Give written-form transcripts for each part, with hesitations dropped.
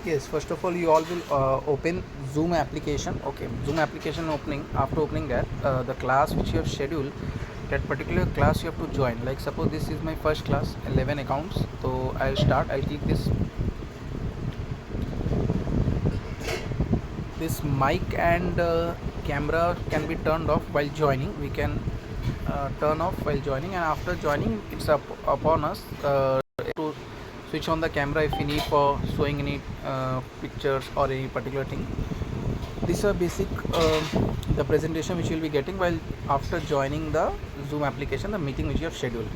Yes, first of all, you all will open Zoom application. Okay, Zoom application opening. After opening that, the class which you have scheduled, that particular class you have to join. Like suppose this is my first class, 11 accounts. So I'll start. I'll click this mic and camera can be turned off while joining. We can turn off while joining, and after joining, it's upon us to switch on the camera if we need for showing any pictures or any particular thing. These are basic the presentation which you will be getting while after joining the Zoom application, the meeting which you have scheduled.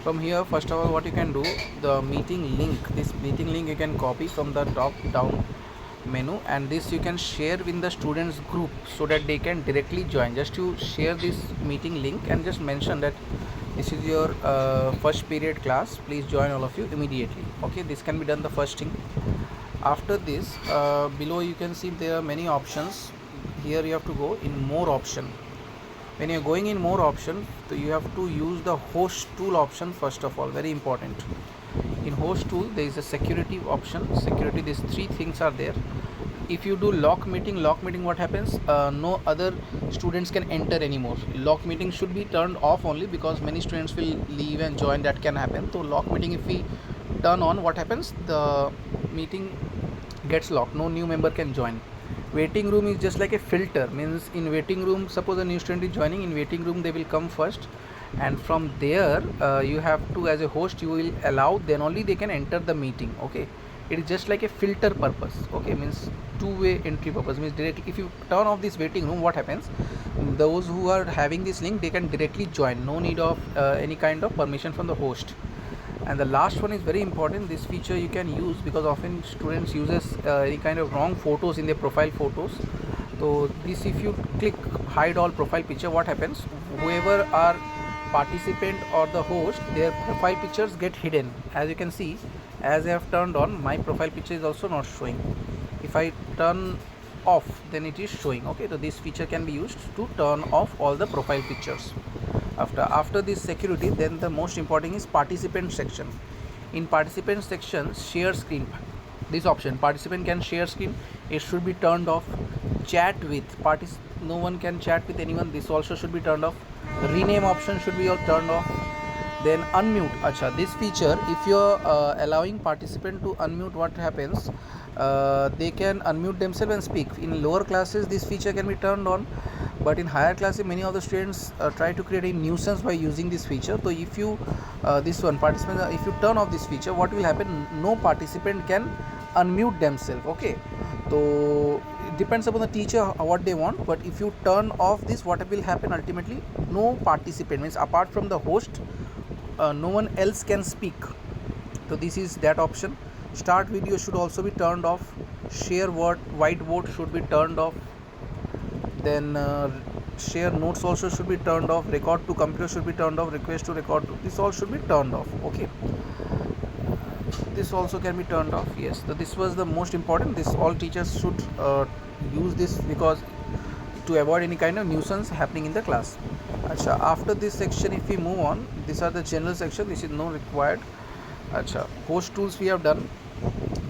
From here, first of all, what you can do, the meeting link, this meeting link you can copy from the top down menu, and this you can share in the students group so that they can directly join. Just to share this meeting link and just mention that this is your first period class, please join all of you immediately. Okay, this can be done the first thing. After this, below you can see there are many options. Here you have to go in more option. When you are going in more option, so you have to use the host tool option first of all, very important. In host tool there is a security option. Security, these three things are there. If you do lock meeting, what happens, no other students can enter anymore. Lock meeting should be turned off only, because many students will leave and join, that can happen. So lock meeting, if we turn on, what happens, the meeting gets locked, no new member can join. Waiting room is just like a filter, means in waiting room, suppose a new student is joining, in waiting room they will come first, and from there you have to, as a host, you will allow, then only they can enter the meeting. Okay, it is just like a filter purpose. Okay, means two-way entry purpose, means directly if you turn off this waiting room, what happens, those who are having this link, they can directly join, no need of any kind of permission from the host. And the last one is very important. This feature you can use because often students uses any kind of wrong photos in their profile photos. So this, if you click hide all profile picture, what happens, whoever are participant or the host, their profile pictures get hidden. As you can see, as I have turned on, my profile picture is also not showing. If I turn off, then it is showing. Okay, so this feature can be used to turn off all the profile pictures. After this security, then the most important is participant section. In participant section, share screen, this option, participant can share screen, it should be turned off. Chat with no one can chat with anyone, this also should be turned off. Rename option should be turned off. Then unmute, this feature, if you're allowing participant to unmute, what happens, they can unmute themselves and speak. In lower classes this feature can be turned on, but in higher classes many of the students try to create a nuisance by using this feature. So if you this one participant, if you turn off this feature, what will happen, no participant can unmute themselves. Okay, so it depends upon the teacher what they want, but if you turn off this, what will happen ultimately, no participant, means apart from the host, no one else can speak. So this is that option. Start video should also be turned off. Share whiteboard should be turned off. Then share notes also should be turned off. Record to computer should be turned off. Request to record to, this all should be turned off. Okay, this also can be turned off. Yes, so this was the most important. This all teachers should use this, because to avoid any kind of nuisance happening in the class. After this section, if we move on, these are the general section, this is no required. Host tools we have done.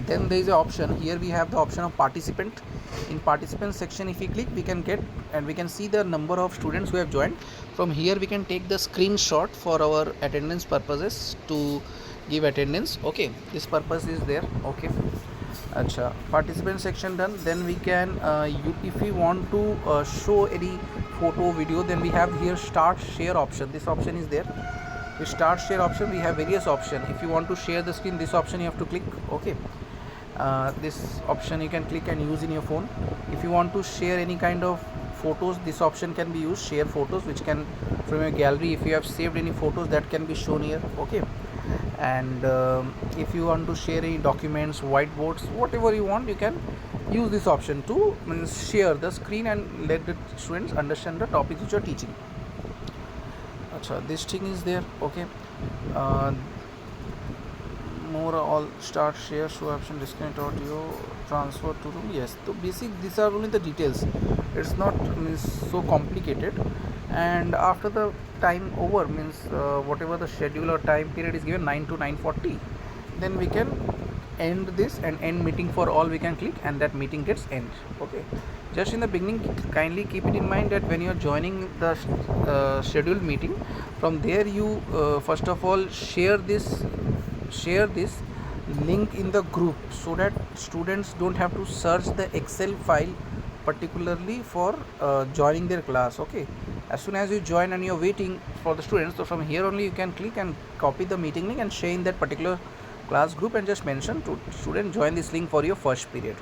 Then there is an option, here we have the option of participant. In participant section, if we click, we can get and we can see the number of students who have joined. From here we can take the screenshot for our attendance purposes to give attendance. Okay, this purpose is there. Okay, participant section done. Then we can if we want to show any photo, video, then we have here start share option. This option is there. With start share option, we have various options. If you want to share the screen, this option you have to click. Okay, this option you can click and use in your phone. If you want to share any kind of photos, this option can be used, share photos, which can from your gallery, if you have saved any photos, that can be shown here. Okay, and if you want to share any documents, whiteboards, whatever you want, you can use this option to share the screen and let the students understand the topics which you are teaching. This thing is there. Okay, more all start share, show option, disconnect audio, transfer to room. Yes, so basic, these are only the details, it's not so complicated. And after the time over, means whatever the schedule or time period is given, 9 to 9:40, then we can end this and end meeting for all, we can click and that meeting gets end. Okay, just in the beginning kindly keep it in mind that when you are joining the scheduled meeting, from there you first of all share this link in the group, so that students don't have to search the Excel file particularly for joining their class. Okay, as soon as you join and you're waiting for the students, so from here only you can click and copy the meeting link and share in that particular class group and just mention to student join this link for your first period.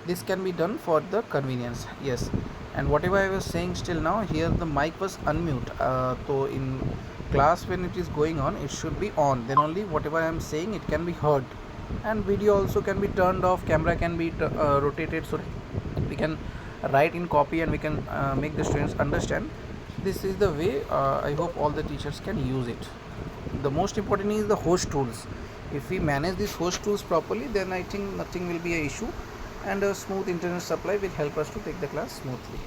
This can be done for the convenience. Yes, and whatever I was saying still now, here the mic was unmute, so in class when it is going on it should be on, then only whatever I am saying it can be heard. And video also can be turned off, camera can be rotated, so we can write in copy and we can make the students understand. This is the way I hope all the teachers can use it. The most important is the host tools. If we manage these host tools properly, then I think nothing will be an issue, and a smooth internet supply will help us to take the class smoothly.